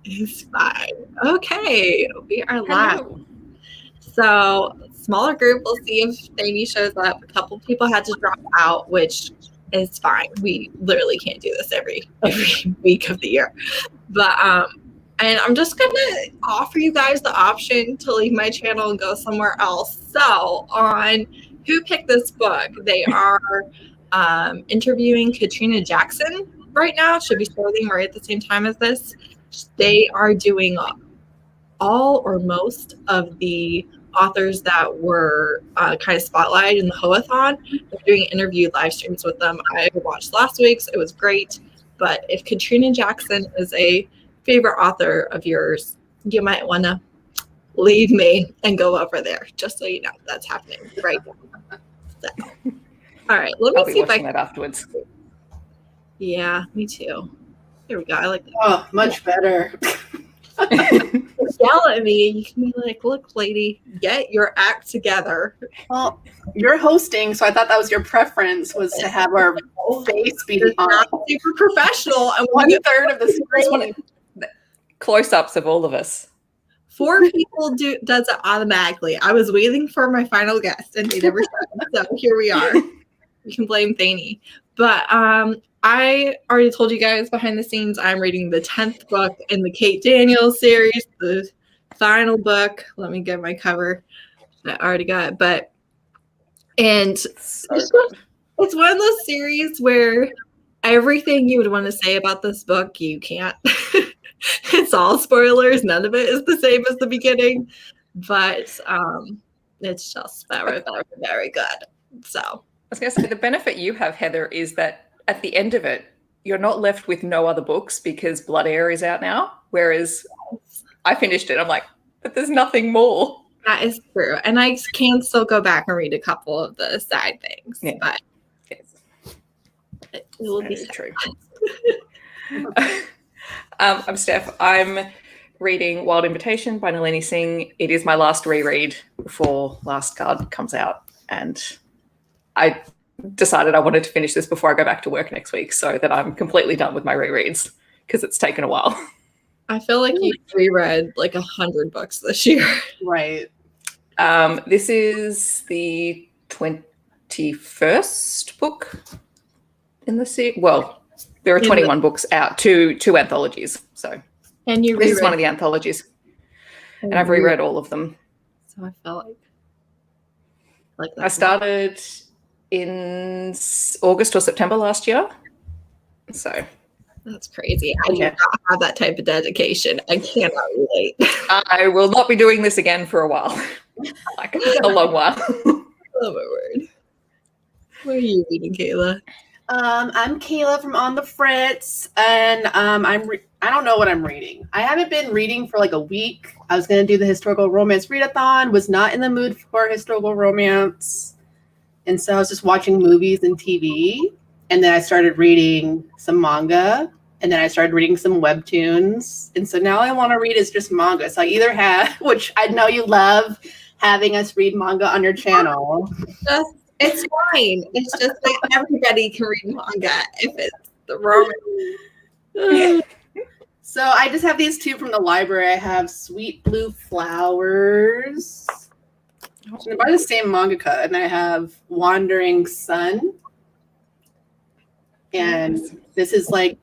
It's fine. Okay, we are live. Hello. So, smaller group. We'll see if Amy shows up. A couple people had to drop out, which is fine. We literally can't do this every week of the year. But and I'm just gonna offer you guys the option to leave my channel and go somewhere else. So, on Who Picked This Book, they are interviewing Katrina Jackson right now. Should be starting right at the same time as this. They are doing all or most of the authors that were kind of spotlighted in the Hoathon. They're doing interview live streams with them. I watched last week's. It was great. But if Katrina Jackson is a favorite author of yours, you might want to leave me and go over there, just so you know that's happening right now. So, all right, let me see if I can that afterwards. Yeah, me too. Here we go. I like that. Oh, much better. Yell at me and you can be like, look, lady, get your act together. Well, you're hosting, so I thought that was your preference, was to have our face be not super professional. And 1/3 of the screen. Close-ups of all of us. 4 people does it automatically. I was waiting for my final guest and they never said. So here we are. You can blame Thaney. But I already told you guys behind the scenes, I'm reading the 10th book in the Kate Daniels series, the final book. Let me get my cover. I already got it. It's one of those series where everything you would want to say about this book, you can't. It's all spoilers. None of it is the same as the beginning. But it's just very, very, very good. So I was going to say, the benefit you have, Heather, is that at the end of it, you're not left with no other books because Blood Heir is out now. Whereas I finished it, I'm like, but there's nothing more. That is true. And I can still go back and read a couple of the side things. Yeah. But Yes. it will be true. I'm Steph. I'm reading Wild Invitation by Nalini Singh. It is my last reread before Last Card comes out. And I decided I wanted to finish this before I go back to work next week so that I'm completely done with my rereads because it's taken a while. I feel like you reread like 100 books this year. Right. This is the 21st book in the series. Well, there are 21 books out, two anthologies. So And you this reread is one of the anthologies. And I've reread all of them. So I felt like I started in August or September last year. So that's crazy. I do not have that type of dedication. I cannot relate. I will not be doing this again for a while. Like a long while. Oh my word. What are you reading, Kayla? I'm Kayla from On the Fritz, and I don't know what I'm reading. I haven't been reading for like a week. I was going to do the historical romance readathon, was not in the mood for historical romance, and so I was just watching movies and TV, and then I started reading some manga, and then I started reading some webtoons, and so now all I want to read is just manga. So I either have, which I know you love, having us read manga on your channel. It's fine. It's just that everybody can read manga if it's the romance. So I just have these 2 from the library. I have Sweet Blue Flowers. They're by the same mangaka, and I have Wandering Sun. And this is like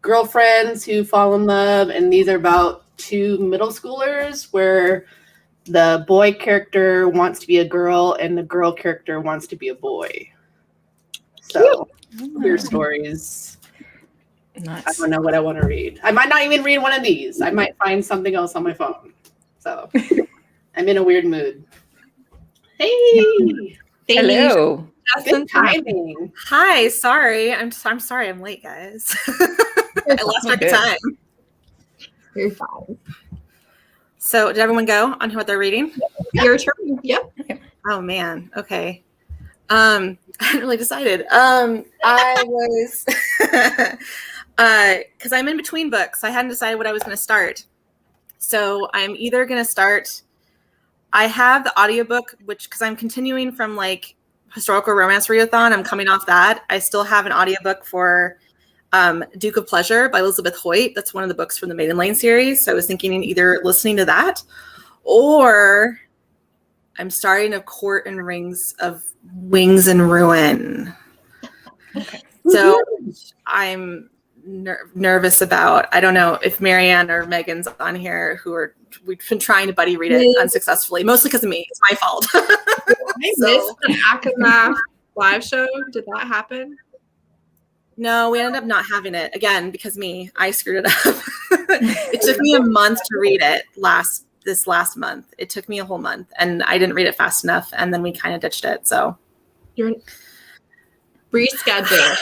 girlfriends who fall in love, and these are about 2 middle schoolers where the boy character wants to be a girl and the girl character wants to be a boy. So, queer stories. Nice. I don't know what I want to read. I might not even read one of these. I might find something else on my phone. So, I'm in a weird mood. Hey! Hello. Good timing. Hi, sorry. I'm sorry I'm late, guys. I lost track of time. You're fine. So did everyone go on what they're reading? Your turn. Yep. Oh man. Okay. I hadn't really decided. I was because I'm in between books. I hadn't decided what I was going to start. So I'm either going to start. I have the audiobook, which because I'm continuing from like historical romance readathon, I'm coming off that. I still have an audiobook for Duke of Pleasure by Elizabeth Hoyt. That's one of the books from the Maiden Lane series. So I was thinking either listening to that, or I'm starting a Court and Rings of Wings and Ruin. Okay. So I'm nervous about, I don't know if Marianne or Megan's on here, we've been trying to buddy read it unsuccessfully, mostly because of me. It's my fault. I missed the Akamath live show. Did that happen? No, we ended up not having it again because I screwed it up. It took me a month to read it this last month. It took me a whole month, and I didn't read it fast enough, and then we kind of ditched it. So You're reschedule.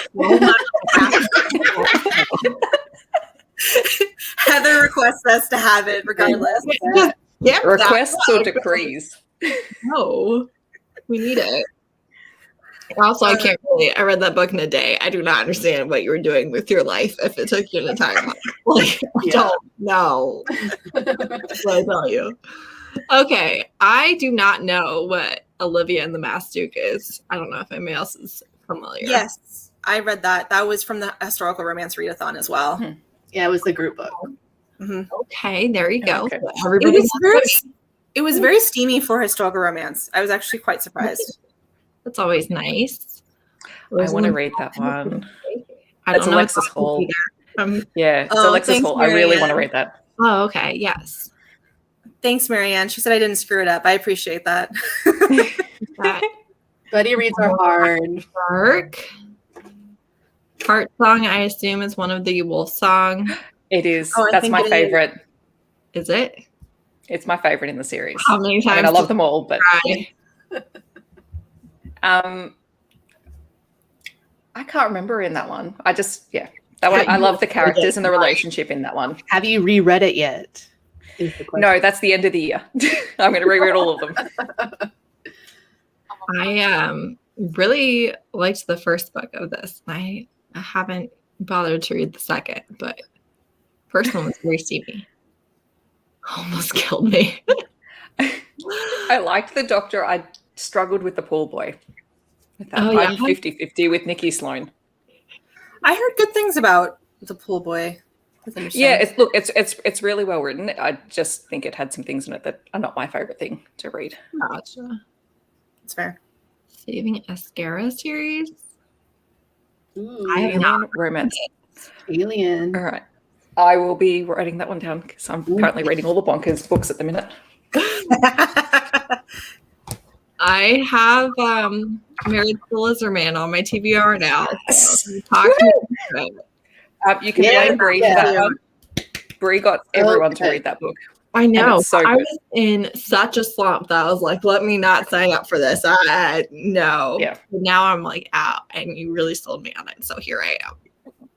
Heather requests us to have it regardless. Yep, Requests or decrees? No, we need it. Also, I can't really. I read that book in a day. I do not understand what you were doing with your life if it took you an entire month. Like, I don't know. That's what I tell you. Okay, I do not know what Olivia and the Masked Duke is. I don't know if anybody else is familiar. Yes, I read that. That was from the Historical Romance Readathon as well. Yeah, it was the group book. Mm-hmm. Okay, there you go. Okay. Everybody It was very steamy for historical romance. I was actually quite surprised. That's always nice. I want to read that one. I It's don't know Alexis if Hall. either. Yeah, it's Oh, Alexis thanks, Hall. I really Marianne. want to read that. Oh, okay. Yes. Thanks, Marianne. She said I didn't screw it up. I appreciate that. That Buddy reads are hard. dark. Heart Song, I assume, is one of the Wolf Song. It is. Oh, I That's think my it is. favorite. Is it? It's my favorite in the series. How many times? I mean, I love them all, but Try? I can't remember in that one. That one. I love the characters and the relationship in that one. Have you reread it yet? Is the question. No, that's the end of the year. I'm going to reread all of them. I really liked the first book of this. I haven't bothered to read the second, but first one was very steamy. Almost killed me. I liked the Doctor. I struggled with the pool boy. Oh, yeah. I'm 50-50 with Nikki Sloan. I heard good things about the pool boy. Yeah, it's really well written. I just think it had some things in it that are not my favorite thing to read. Gotcha. It's fair. Saving Ascara series. Ooh, I have not Romance. Alien. All right. I will be writing that one down because I'm currently reading all the Bonkers books at the minute. I have Married to the Lizard Man on my TBR now. So talk to me about it. You can Yeah, blame Bree for that one. Bree got everyone to read that book. I know. it's so I good. was in such a slump that I was like, let me not sign up for this. No. Yeah. But now I'm like out, and you really sold me on it. So here I am.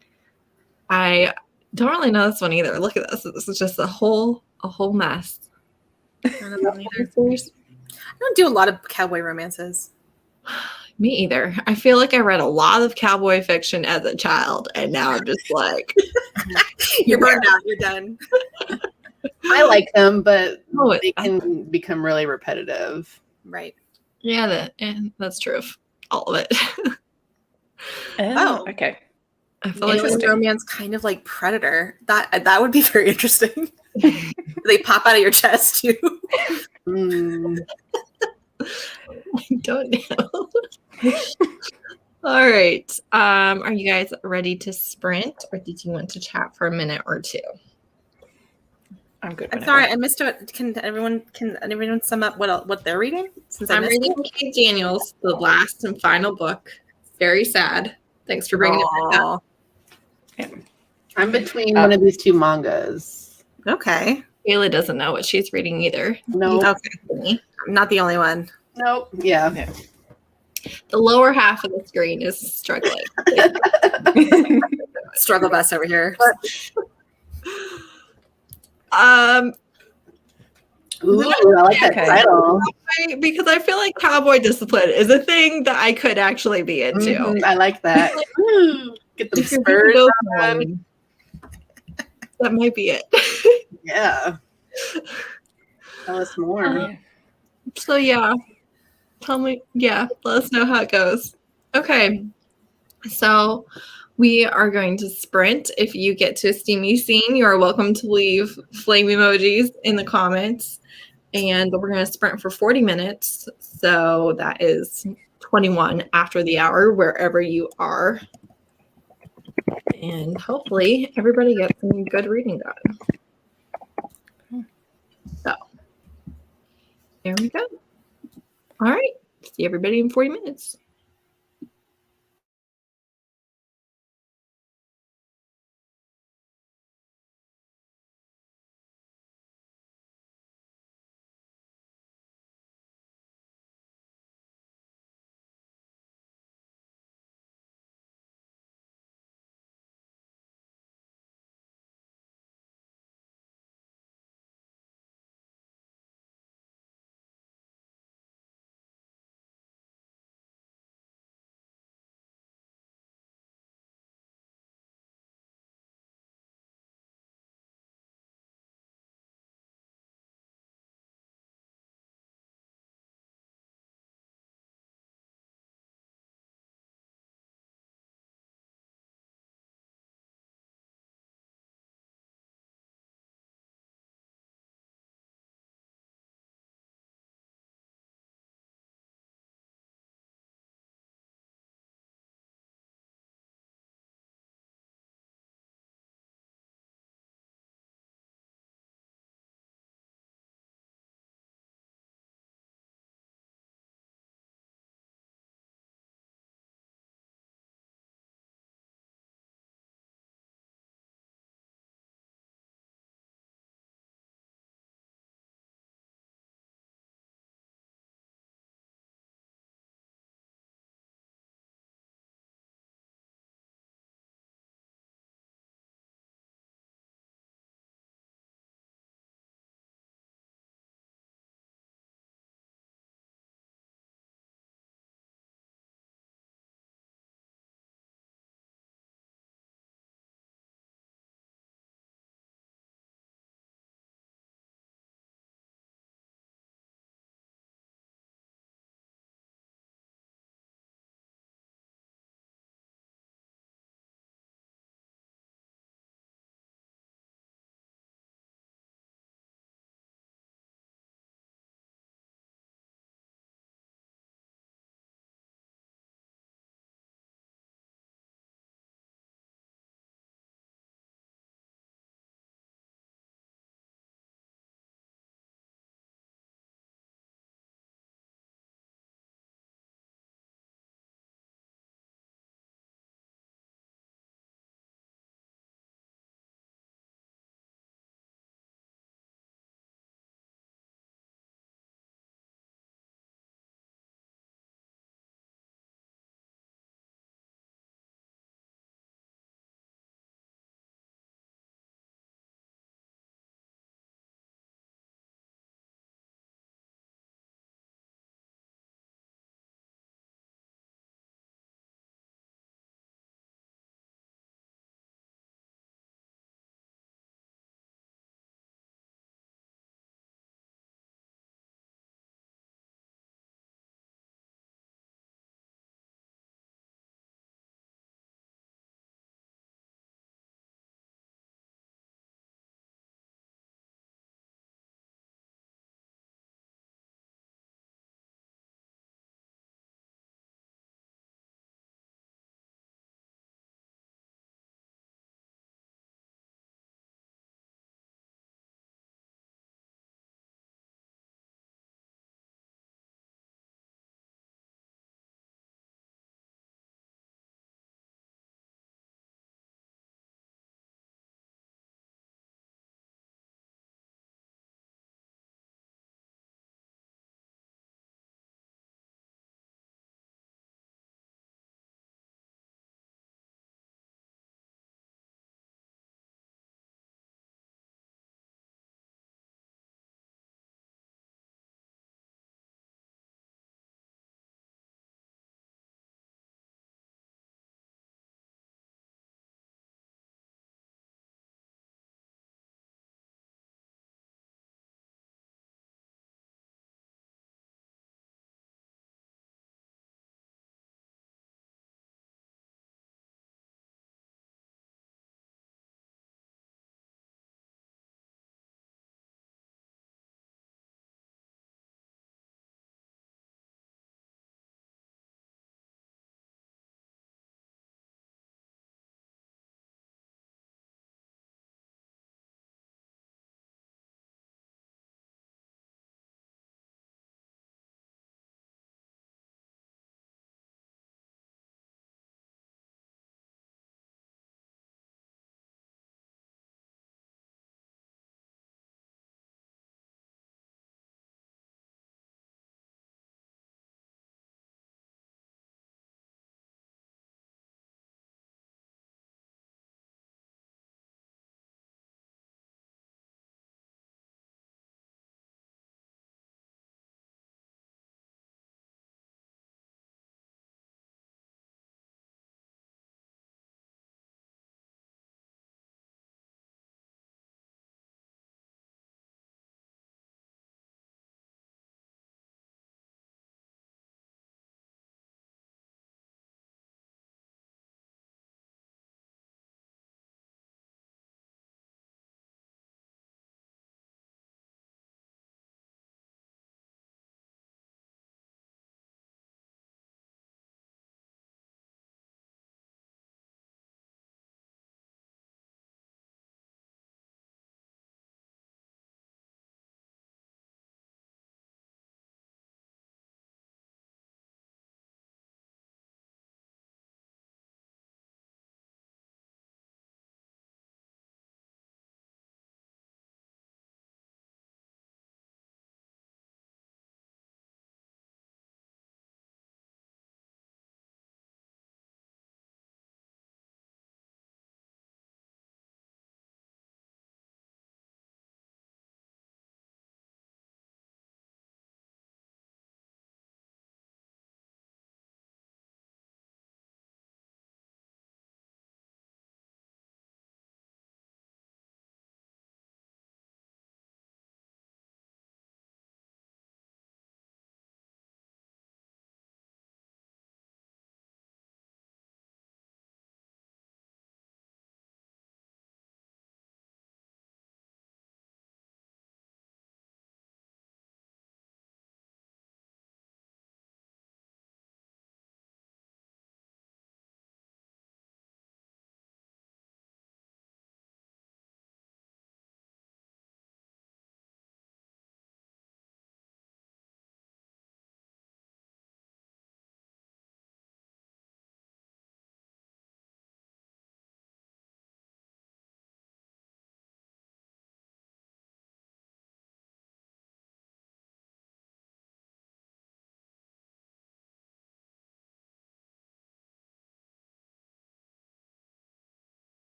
I don't really know this one either. Look at this. This is just a whole mess. I don't do a lot of cowboy romances. Me either. I feel like I read a lot of cowboy fiction as a child, and now I'm just like, You're burned out. You're done. I like them, but Oh, they can become really repetitive. Right. yeah, that's true of all of it. Oh. Okay. I feel like Interesting. Romance, kind of like Predator. That would be very interesting. They pop out of your chest too. Mm. I don't know. All right. Are you guys ready to sprint, or did you want to chat for a minute or two? I'm good. I'm whenever. sorry, I missed it. Can everyone sum up what they're reading? Since I I'm missed reading Kate Daniels, the last and final book. Very sad. Thanks for bringing it back up. Yeah. I'm between one of these two mangas. Okay. Kayla doesn't know what she's reading either. No, Okay. I'm not the only one. nope. Yeah. The lower half of the screen is struggling. Struggle bus over here. Ooh, I like that Okay. title. Because I feel like cowboy discipline is a thing that I could actually be into. Mhm, I like that. Ooh, get the If you're spurs go for on. one, that might be it. Yeah. Tell us more. So yeah, tell me. Yeah, let us know how it goes. Okay, so We are going to sprint. If you get to a steamy scene, you are welcome to leave flame emojis in the comments. And we're going to sprint for 40 minutes. So that is 21 after the hour, wherever you are. And hopefully everybody gets some good reading done. So there we go. All right. See everybody in 40 minutes.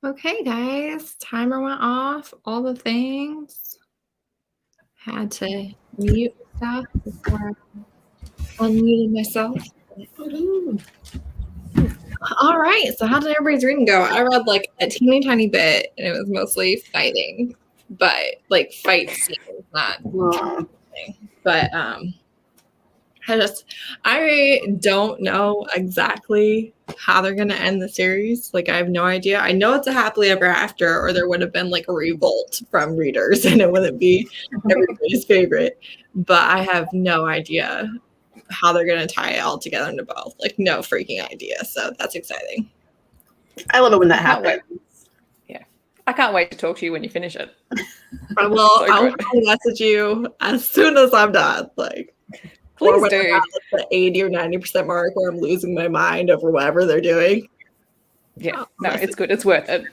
Okay, guys, timer went off. All the things. Had to mute stuff before I unmuted myself. All right, so how did everybody's reading go? I read like a teeny tiny bit, and it was mostly fighting, but like fight scenes, not. But I don't know exactly how they're gonna end the series. Like I have no idea. I know it's a happily ever after, or there would have been like a revolt from readers, and it wouldn't be everybody's favorite. But I have no idea how they're gonna tie it all together into both. Like no freaking idea. So that's exciting. I love it when that Can't happens. wait. Yeah, I can't wait to talk to you when you finish it. I'll message you as soon as I'm done. Like. Please Or when do. I'm at the 80 or 90% mark where I'm losing my mind over whatever they're doing. Yeah, no, it's good. It's worth it.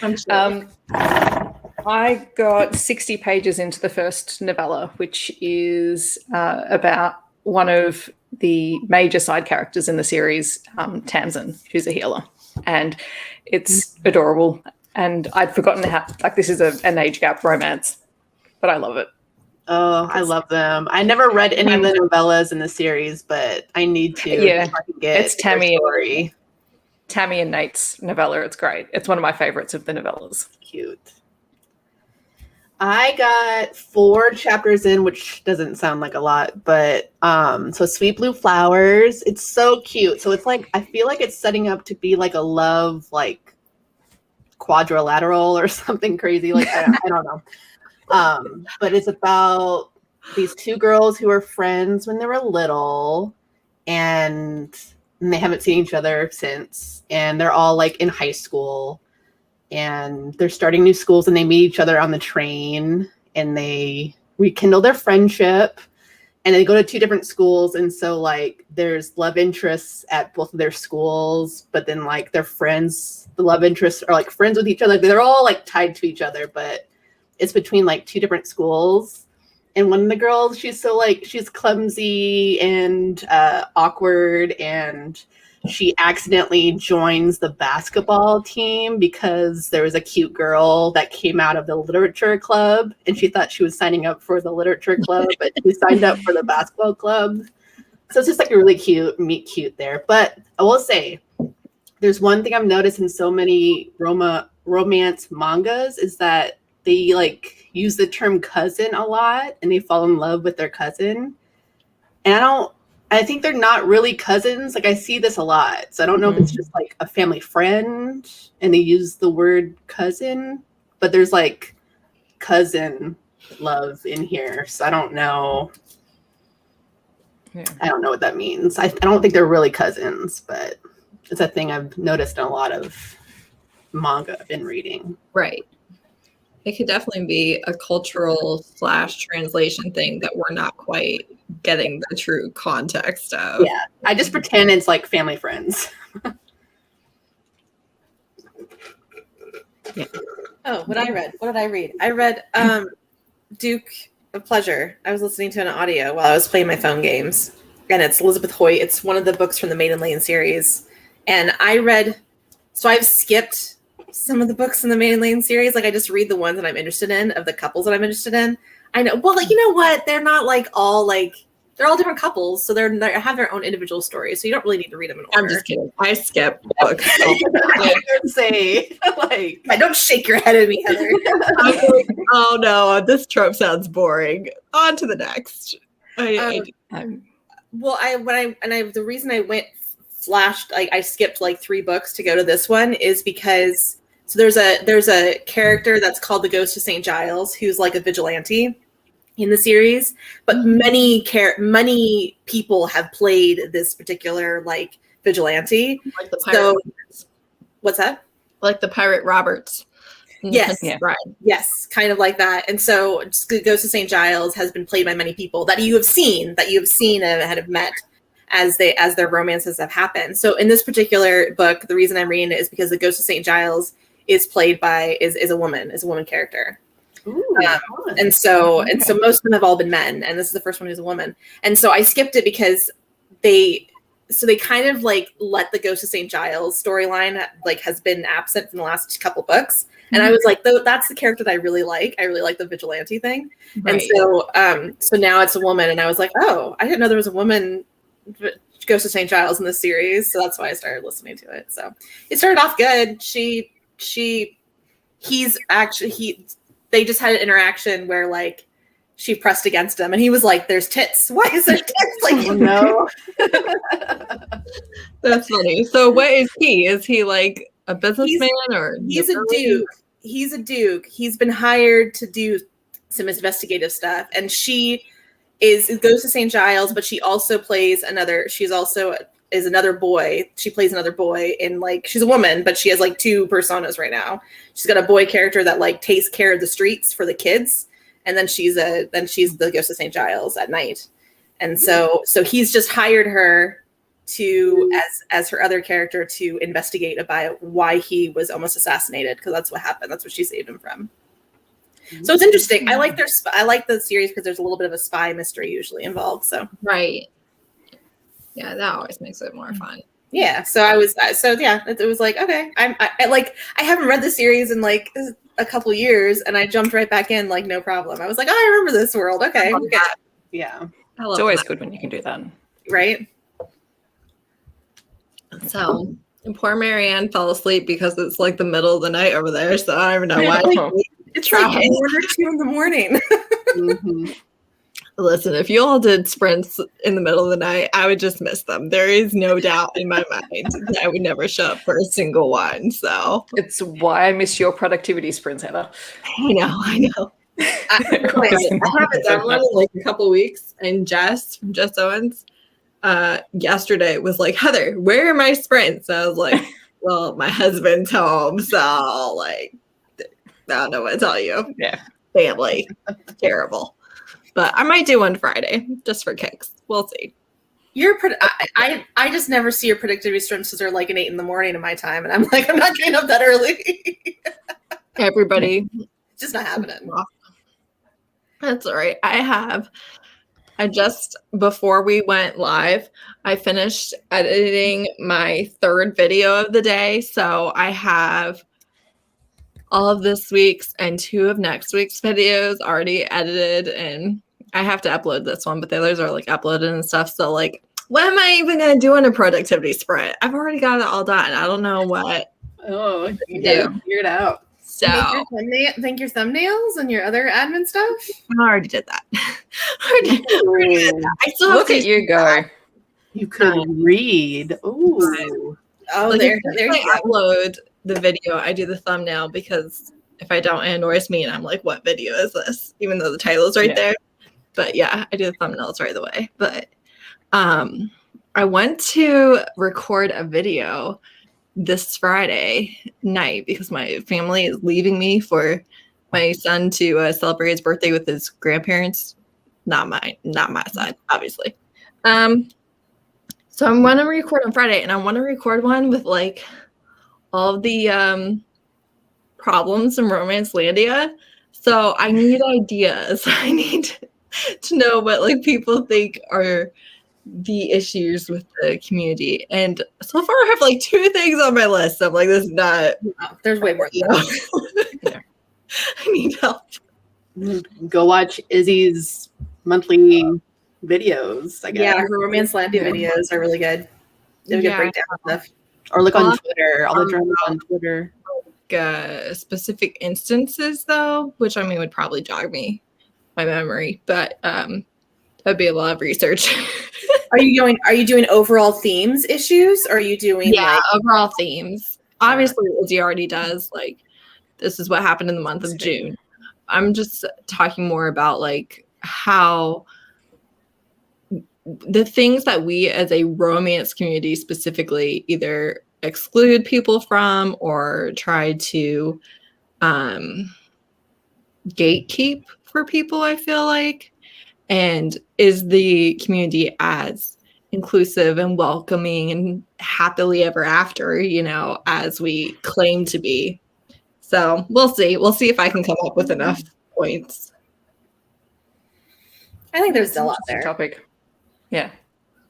I'm sure. I got 60 pages into the first novella, which is about one of the major side characters in the series, Tamsin, who's a healer. And it's adorable. And I'd forgotten how, like, this is an age gap romance, but I love it. Oh, I love them. I never read any of the novellas in the series, but I need to. Yeah, so I can get it's Tammy story. Tammy and Nate's novella. It's great. It's one of my favorites of the novellas. Cute. I got 4 chapters in, which doesn't sound like a lot, but so Sweet Blue Flowers. It's so cute. So it's like I feel like it's setting up to be like a love like quadrilateral or something crazy. Like I don't know. But it's about these 2 girls who were friends when they were little, and they haven't seen each other since. And they're all like in high school, and they're starting new schools, and they meet each other on the train, and they rekindle their friendship, and they go to 2 different schools. And so like there's love interests at both of their schools, but then like their friends, the love interests are like friends with each other. They're all like tied to each other, but it's between like 2 different schools. And one of the girls, she's clumsy and awkward, and she accidentally joins the basketball team because there was a cute girl that came out of the literature club, and she thought she was signing up for the literature club, but she signed up for the basketball club. So it's just like a really cute, meet cute there. But I will say, there's one thing I've noticed in so many romance mangas is that they like use the term cousin a lot, and they fall in love with their cousin. And I think they're not really cousins. Like I see this a lot. So I don't know if it's just like a family friend and they use the word cousin, but there's like cousin love in here. So I don't know. Yeah. I don't know what that means. I don't think they're really cousins, but it's a thing I've noticed in a lot of manga I've been reading. Right. It could definitely be a cultural / translation thing that we're not quite getting the true context of. Yeah, I just pretend it's like family friends. Yeah. Oh, what I read. What did I read? I read Duke of Pleasure. I was listening to an audio while I was playing my phone games. And it's Elizabeth Hoyt. It's one of the books from the Maiden Lane series. And I've skipped some of the books in the Maiden Lane series. Like I just read the ones that I'm interested in, of the couples that I'm interested in. I know. Well, like, you know what? They're not like all like, they're all different couples. So they have their own individual stories. So you don't really need to read them in order. I'm just kidding. I skip books. I would say, like, don't shake your head at me, Heather. I'm like, oh no, this trope sounds boring. On to the next. The reason I went flashed, like I skipped like 3 books to go to this one is because there's a character that's called the Ghost of St. Giles who's like a vigilante in the series, but many people have played this particular like vigilante. Like the pirate. What's that? Like the pirate Roberts. Yes. Yeah. Right. Yes, kind of like that. And so the Ghost of St. Giles has been played by many people that you have seen and have met as their romances have happened. So in this particular book, the reason I'm reading it is because the Ghost of St. Giles is played by is a woman character. ooh, And so most of them have all been men, and this is the first one who's a woman. And so I skipped it because so they kind of like let the Ghost of St. Giles storyline like has been absent from the last couple books. And I was like, that's the character that I really like. I really like the vigilante thing. Right. And so now it's a woman. And I was like, oh, I didn't know there was a woman Ghost of St. Giles in this series. So that's why I started listening to it. So it started off good. They just had an interaction where like she pressed against him and he was like, there's tits. Why is there tits? Like, oh, no. That's funny. So what is he? Is he like a businessman or he's a duke? He's a duke. He's been hired to do some investigative stuff. And she goes to St. Giles, but she also plays another boy. She plays another boy in like, she's a woman, but she has like two personas right now. She's got a boy character that like takes care of the streets for the kids. And then she's the Ghost of St. Giles at night. And so he's just hired her to, as her other character, to investigate about why he was almost assassinated. Cause that's what happened. That's what she saved him from. So it's interesting. I like the series because there's a little bit of a spy mystery usually involved. So right. Yeah, that always makes it more fun. Yeah. So it was like, okay, I haven't read the series in like a couple years, and I jumped right back in like no problem. I was like, oh, I remember this world. Okay, yeah. It's always good when you can do that, right? So poor Marianne fell asleep because it's like the middle of the night over there. So I don't even know why. It's like 1 or 2 in the morning. Mm-hmm. Listen, if you all did sprints in the middle of the night, I would just miss them. There is no doubt in my mind that I would never show up for a single one. So it's why I miss your productivity sprints, Heather. I know. I haven't done one in like a couple weeks. And Jess from Jess Owens yesterday was like, Heather, where are my sprints? I was like, well, my husband's home, so like I don't know what to tell you. Yeah. Family. Terrible. But I might do one Friday just for kicks. We'll see. I just never see your productivity streams because they're like an 8 in the morning in my time. And I'm like, I'm not getting up that early. Everybody. It's just not happening. That's all right. Before we went live, I finished editing my 3rd video of the day. So I have all of this week's and 2 of next week's videos already edited, and I have to upload this one, but the others are like uploaded and stuff. So like, what am I even going to do in a productivity sprint? I've already got it all done. I don't know what. Oh, you got to figure it out. So think your thumbnails and your other admin stuff. I already did that. I still look at you go. You could read. Ooh. Oh, like there you go. Upload the video, I do the thumbnail, because if I don't, it annoys me and I'm like, what video is this? Even though the title is right there. But yeah, I do the thumbnails right away. But I went to record a video this Friday night because my family is leaving me for my son to celebrate his birthday with his grandparents. Not my side, obviously. So I'm going to record on Friday, and I want to record one with like all of the problems in Romance Landia. So I need ideas. I need to know what like people think are the issues with the community. And so far I have like 2 things on my list. I'm like, this is not. There's way more. I need help. Go watch Izzy's monthly videos, I guess. Yeah, her Romance Landia videos are really good. They have a good breakdown of stuff. Or look on Twitter. All the dramas on Twitter. Specific instances, though, which I mean would probably jog my memory, but that'd be a lot of research. Are you doing overall themes issues, or are you doing overall themes? Obviously, Izzy already does. Like, this is what happened in the month of June. I'm just talking more about like how the things that we as a romance community specifically either exclude people from or try to gatekeep for people, I feel like. And is the community as inclusive and welcoming and happily ever after, as we claim to be? So we'll see. We'll see if I can come up with enough points. I think there's still a lot there. Topic. Yeah.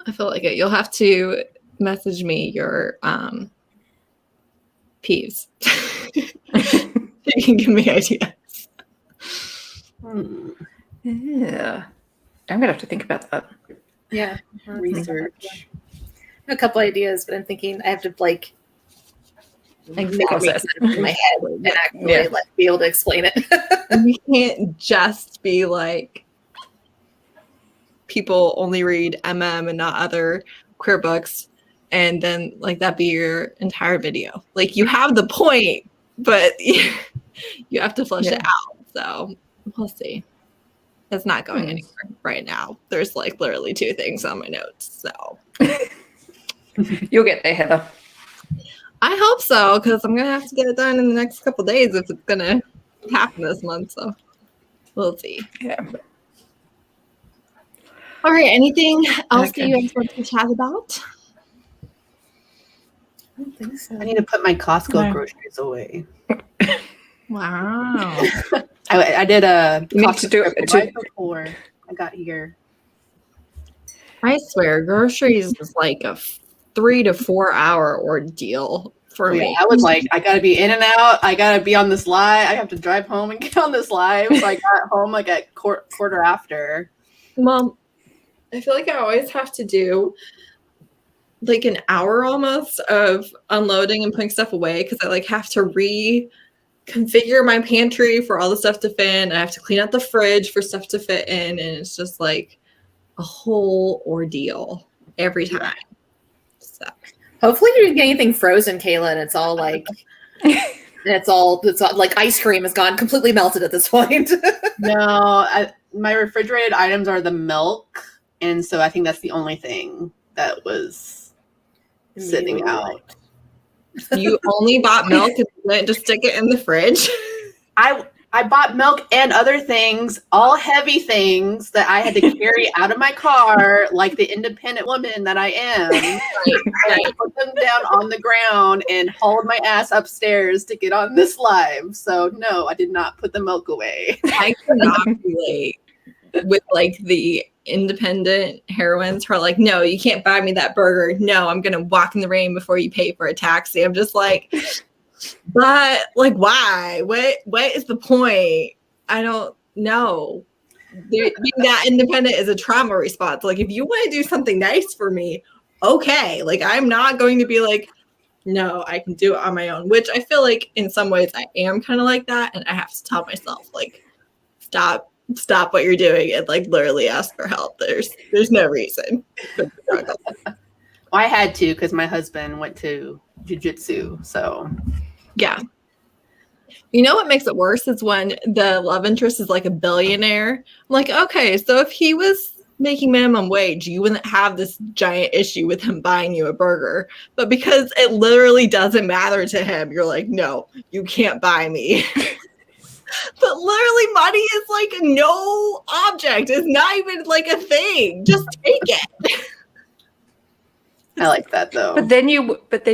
I feel like it. You'll have to message me your peeves. You can give me ideas. Yeah. I'm going to have to think about that. Yeah. Research. A couple ideas, but I'm thinking I have to like make it make Process. sense in my head and actually like be able to explain it. And you can't just be like, people only read MM and not other queer books, and then like that be your entire video. Like you have the point, but you have to flesh it out. So we'll see. It's not going anywhere right now. There's like literally 2 things on my notes. So You'll get there, Heather. I hope so, because I'm gonna have to get it done in the next couple days if it's gonna happen this month. So we'll see. Yeah. All right. Anything else that you guys want to chat about? I don't think so. I need to put my Costco groceries away. Wow. I did a You need Costco to do it trip right before I got here. I swear, groceries is like a 3 to 4 hour ordeal for me. I was like, I gotta be in and out. I gotta be on this live. I have to drive home and get on this live. So I got home like at quarter after. Well, I feel like I always have to do like an hour almost of unloading and putting stuff away because I like have to reconfigure my pantry for all the stuff to fit in. I have to clean out the fridge for stuff to fit in, and it's just like a whole ordeal every time. So Hopefully you didn't get anything frozen, Kayla, and it's all like it's all like ice cream has gone completely melted at this point. No, my refrigerated items are the milk, and so I think that's the only thing that was sitting out. you only bought milk and didn't just stick it in the fridge? I bought milk and other things, all heavy things that I had to carry out of my car, like the independent woman that I am. I put them down on the ground and hauled my ass upstairs to get on this live. So no, I did not put the milk away. I cannot relate with like the independent heroines who are like, no, you can't buy me that burger. No, I'm gonna walk in the rain before you pay for a taxi. I'm just like, but like, why? What is the point? I don't know. Being that independent is a trauma response. Like, if you want to do something nice for me, okay. Like, I'm not going to be like, no, I can do it on my own. Which I feel like in some ways I am kind of like that, and I have to tell myself like, stop what you're doing and like literally ask for help. There's no reason. Well, I had to because my husband went to jiu-jitsu, so. Yeah. You know what makes it worse is when the love interest is like a billionaire. I'm like, okay, so if he was making minimum wage, you wouldn't have this giant issue with him buying you a burger. But because it literally doesn't matter to him, you're like, no, you can't buy me. But literally money is like no object. It's not even like a thing. Just take it. I like that though. But then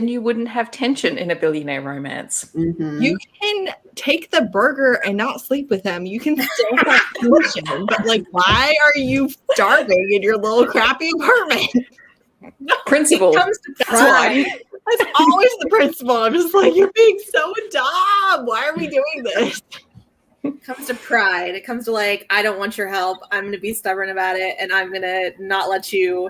you wouldn't have tension in a billionaire romance. Mm-hmm. You can take the burger and not sleep with him. You can still have tension. But like, why are you starving in your little crappy apartment? No, Principle. It comes to that's pride. why. That's always the principle. I'm just like, you're being so dumb. Why are we doing this? It comes to pride. It comes to like, I don't want your help. I'm going to be stubborn about it, and I'm going to not let you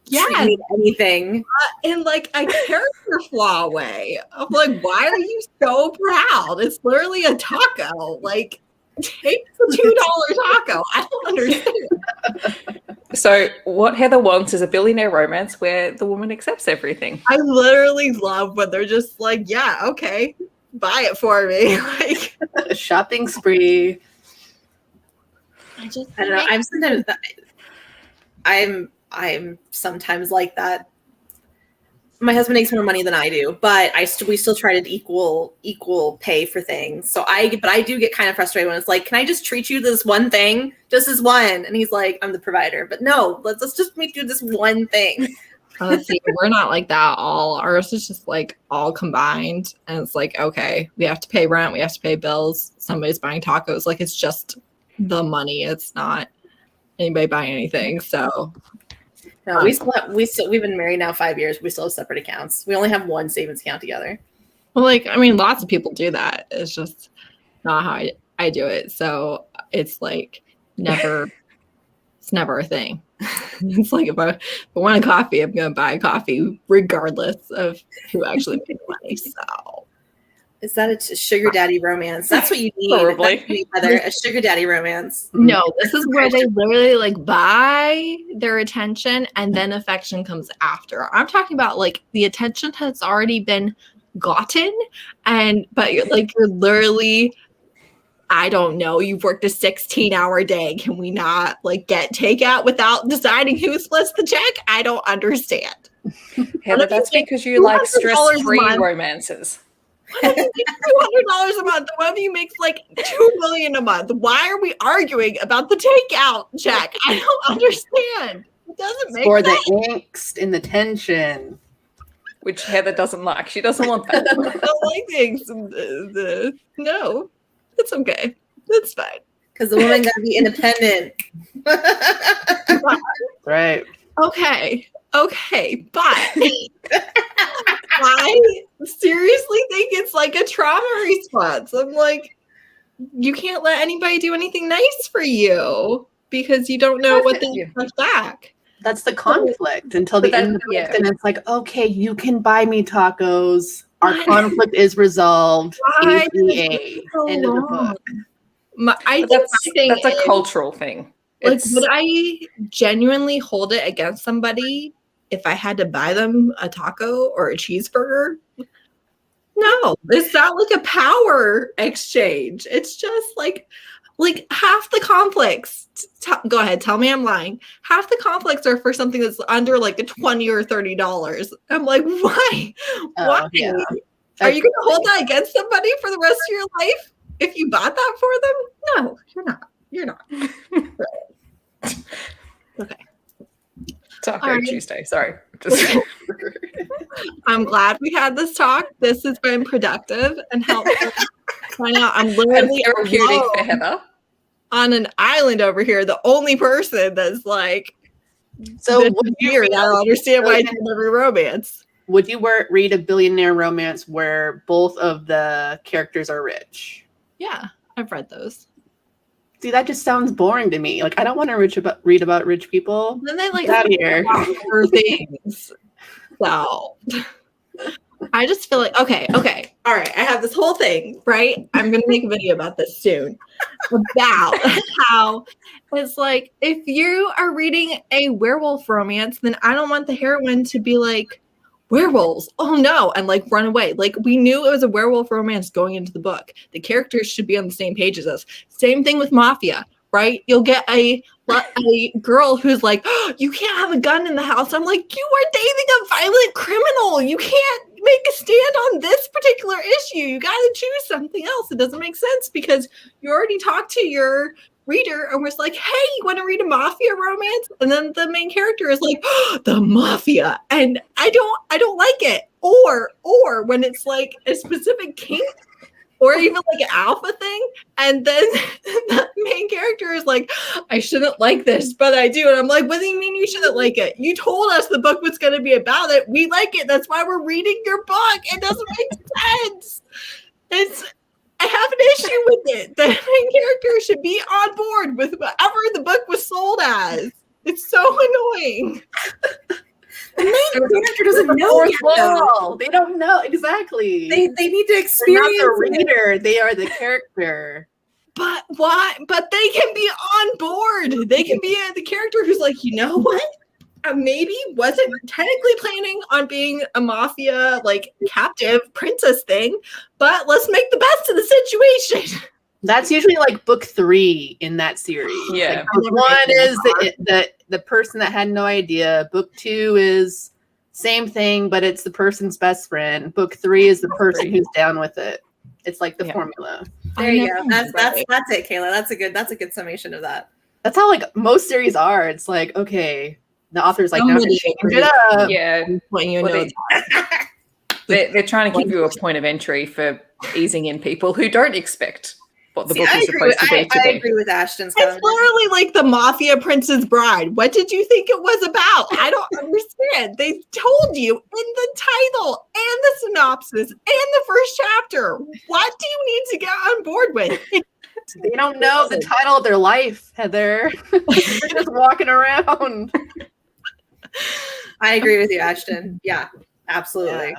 treat me to anything. In like a character flaw way. I'm like, why are you so proud? It's literally a taco. Like, take the $2 taco. I don't understand. So what Heather wants is a billionaire romance where the woman accepts everything. I literally love when they're just like, yeah, okay, buy it for me. Like, A shopping spree. I I don't know. I'm sometimes like that. My husband makes more money than I do, but we still try to equal pay for things. So I do get kind of frustrated when it's like, can I just treat you to this one thing, just as one? And he's like, I'm the provider, but no, let's just make you this one thing. See, we're not like that all. Ours is just like all combined, and it's like, okay, we have to pay rent, we have to pay bills. Somebody's buying tacos. Like, it's just the money. It's not anybody buying anything. So No, we've been married now 5 years. We still have separate accounts. We only have one savings account together. Well, like, I mean, lots of people do that. It's just not how I do it. So it's like it's never a thing. It's like if I want a coffee, I'm going to buy a coffee regardless of who actually paid the money. So is that a sugar daddy romance? That's what you need. Probably. Heather, a sugar daddy romance. no, this is where they literally like buy their attention and then affection comes after. I'm talking about like the attention has already been gotten but you're literally, I don't know, you've worked a 16-hour day. Can we not like get takeout without deciding who splits the check? I don't understand. Heather, that's because you like stress-free romances. $200 a month. One of you makes like $2 million a month. Why are we arguing about the takeout check? I don't understand. It doesn't make for sense. the angst and the tension, which Heather doesn't like. She doesn't want that. I don't like things. No, it's okay. It's fine. Because the woman got to be independent. right? Okay, but I seriously think it's like a trauma response. I'm like, you can't let anybody do anything nice for you because you don't know what they expect back. That's the conflict until the end of the book. And it's like, okay, you can buy me tacos. Our conflict is resolved. ACA. End of the book. That's a cultural thing. Like, would I genuinely hold it against somebody if I had to buy them a taco or a cheeseburger? No, it's not like a power exchange. It's just like half the conflicts. Go ahead, tell me I'm lying. Half the conflicts are for something that's under like a $20 or $30. I'm like, why? Why? Yeah. Are you going to hold that against somebody for the rest of your life if you bought that for them? No, you're not. You're not. Okay. Taco right. Tuesday. Sorry. I'm glad we had this talk. This has been productive and helpful. Find out I'm literally therapeutic for Heather on an island over here. The only person that's like, so weird. I don't understand why I do every romance. Would you read a billionaire romance where both of the characters are rich? Yeah, I've read those. See, that just sounds boring to me. Like, I don't want to read about rich people. Then they like out of here for things. So I just feel like okay. All right. I have this whole thing, right? I'm gonna make a video about this soon. About how it's like if you are reading a werewolf romance, then I don't want the heroine to be like, werewolves, oh no, and like run away. Like we knew it was a werewolf romance going into the book. The characters should be on the same page as us. Same thing with Mafia, right? You'll get a girl who's like, oh, you can't have a gun in the house. I'm like, you are dating a violent criminal. You can't make a stand on this particular issue. You got to choose something else. It doesn't make sense because you already talked to your reader and was like, hey, you want to read a Mafia romance? And then the main character is like, oh, the Mafia. And I don't like it. Or when it's like a specific kink or even like an alpha thing. And then the main character is like, I shouldn't like this, but I do. And I'm like, what do you mean you shouldn't like it? You told us the book was going to be about it. We like it. That's why we're reading your book. It doesn't make sense. I have an issue with it. The main character should be on board with whatever the book was sold as. It's so annoying. The main character doesn't know yet, though. They don't know exactly. They need to experience. They're not the reader. They are the character. But why? But they can be on board. They can be the character who's like, you know what? Maybe wasn't technically planning on being a Mafia like captive princess thing, but let's make the best of the situation. That's usually like book 3 in that series. Yeah. Like, book 1 is the person that had no idea. Book 2 is same thing, but it's the person's best friend. Book 3 is the person who's down with it. It's like the formula. There you go. That's it, Kayla. That's a good summation of that. That's how like most series are. It's like, okay, the author's like, now change it up. Yeah. They're trying to give you a point of entry for easing in people who don't expect what the See, book I is agree supposed with, to I be. agree with Ashton's It's comment. literally like the Mafia Prince's Bride. What did you think it was about? I don't understand. They told you in the title and the synopsis and the first chapter. What do you need to get on board with? They don't know the title of their life, Heather. They're just walking around. I agree with you, Ashton. Yeah, absolutely. Yeah.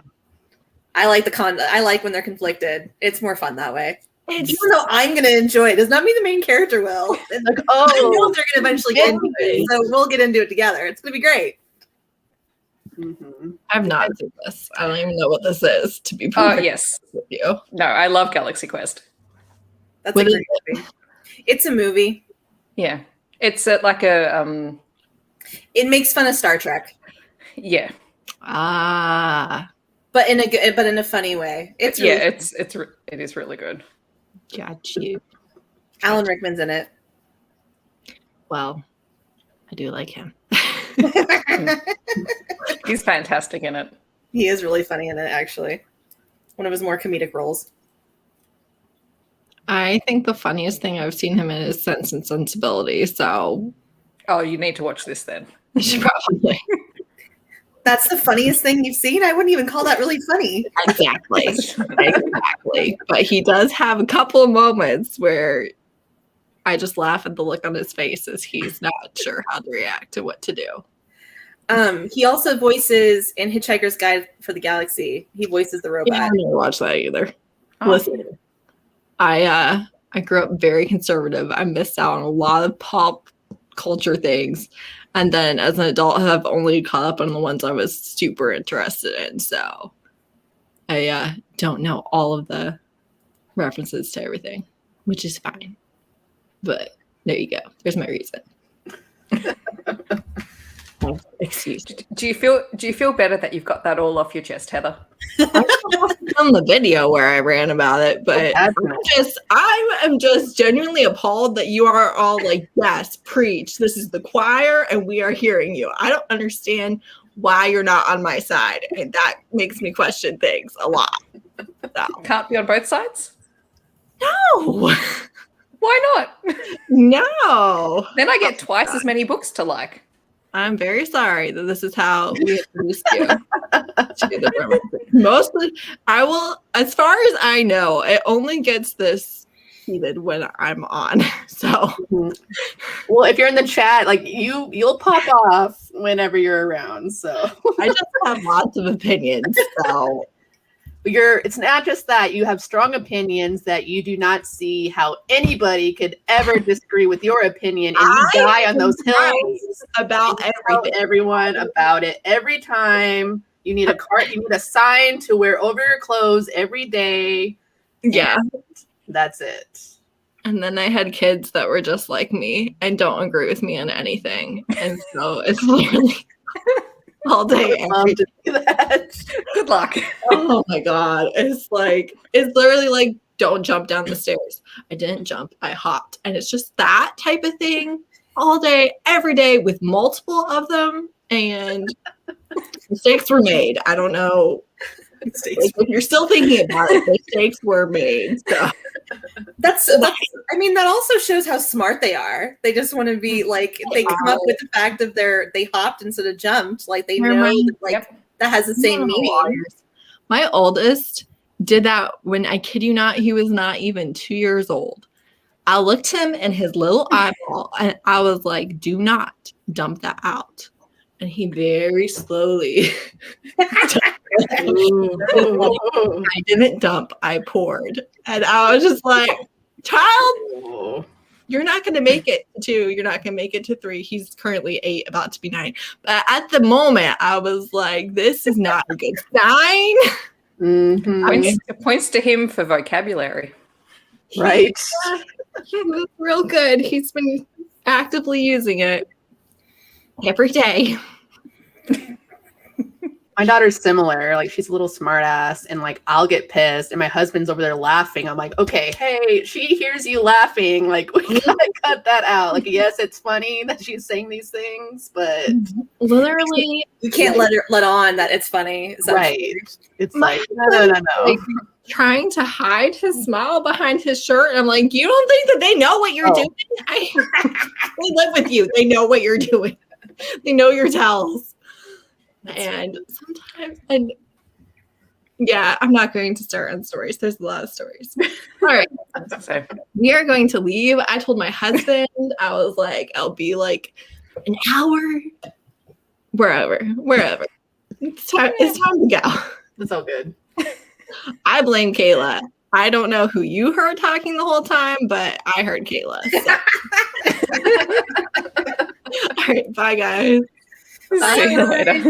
I like I like when they're conflicted. It's more fun that way. It's Even though I'm going to enjoy it, does not mean the main character will. And Like, I know oh, they're going to eventually get into it, so we'll get into it together. It's going to be great. I've not seen this. I don't even know what this is, to be perfect Yes. with you. No, I love Galaxy Quest. That's What a is great movie. It's a movie. Yeah. It's like a It makes fun of Star Trek, yeah. Ah, but in a funny way. It's really it is really good. got you. Alan Rickman's in it. Well, I do like him. He's fantastic in it. He is really funny in it, actually. One of his more comedic roles. I think the funniest thing I've seen him in is Sense and Sensibility, so Oh, you need to watch this then. I should probably. That's the funniest thing you've seen? I wouldn't even call that really funny. Exactly. Exactly. But he does have a couple of moments where I just laugh at the look on his face as he's not sure how to react to what to do. He also voices in Hitchhiker's Guide for the Galaxy. He voices the robot. Yeah, I didn't watch that either. Oh. Listen, I grew up very conservative. I missed out on a lot of pop culture things. And then as an adult, have only caught up on the ones I was super interested in. So I don't know all of the references to everything, which is fine. But there you go. There's my reason. Excuse me. Do you feel better that you've got that all off your chest, Heather? On the video where I ran about it, but I am just genuinely appalled that you are all like, yes, preach. This is the choir, and we are hearing you. I don't understand why you're not on my side, and that makes me question things a lot. So. Can't be on both sides? No, Why not? no. Then I get twice as many books to like. I'm very sorry that this is how we introduced you to the romantic. Mostly, I will, as far as I know, it only gets this heated when I'm on. So, well, if you're in the chat, like you'll pop off whenever you're around. So I just have lots of opinions. So it's not just that you have strong opinions that you do not see how anybody could ever disagree with your opinion, and you die on those hills about everything. Everyone about it every time. You need a cart. You need a sign to wear over your clothes every day. Yeah, that's it. And then I had kids that were just like me and don't agree with me on anything, and so it's literally all day. Love to do that. Good luck. Oh my god. It's literally like, don't jump down the stairs. I didn't jump, I hopped. And it's just that type of thing all day, every day, with multiple of them. And mistakes were made. I don't know. If you're still thinking about it, mistakes were made. So. That's I mean, that also shows how smart they are. They just want to be like, they come up with the fact of they hopped instead of jumped. Like they know that has the same meaning. My oldest did that when, I kid you not, he was not even 2 years old. I looked him in his little eyeball and I was like, do not dump that out. And he very slowly I didn't dump, I poured. And I was just like, child, you're not going to make it to 2. You're not going to make it to 3. He's currently 8, about to be 9. But at the moment, I was like, this is not a good sign. Mm-hmm. Points to him for vocabulary. Right. He was real good. He's been actively using it every day. My daughter's similar. Like, she's a little smart ass, and like I'll get pissed, and my husband's over there laughing. I'm like, okay, hey, she hears you laughing. Like, we gotta cut that out. Like, yes, it's funny that she's saying these things, but Literally, you can't let on that it's funny. Right. It's like, no. Like, trying to hide his smile behind his shirt. And I'm like, you don't think that they know what you're doing? They live with you. They know what you're doing. They know your tells. And sometimes, and yeah, I'm not going to start on stories. There's a lot of stories. All right. We are going to leave. I told my husband, I was like, I'll be like an hour, wherever. It's time to go. That's all good. I blame Kayla. I don't know who you heard talking the whole time, but I heard Kayla. So. All right. Bye, guys. See you later.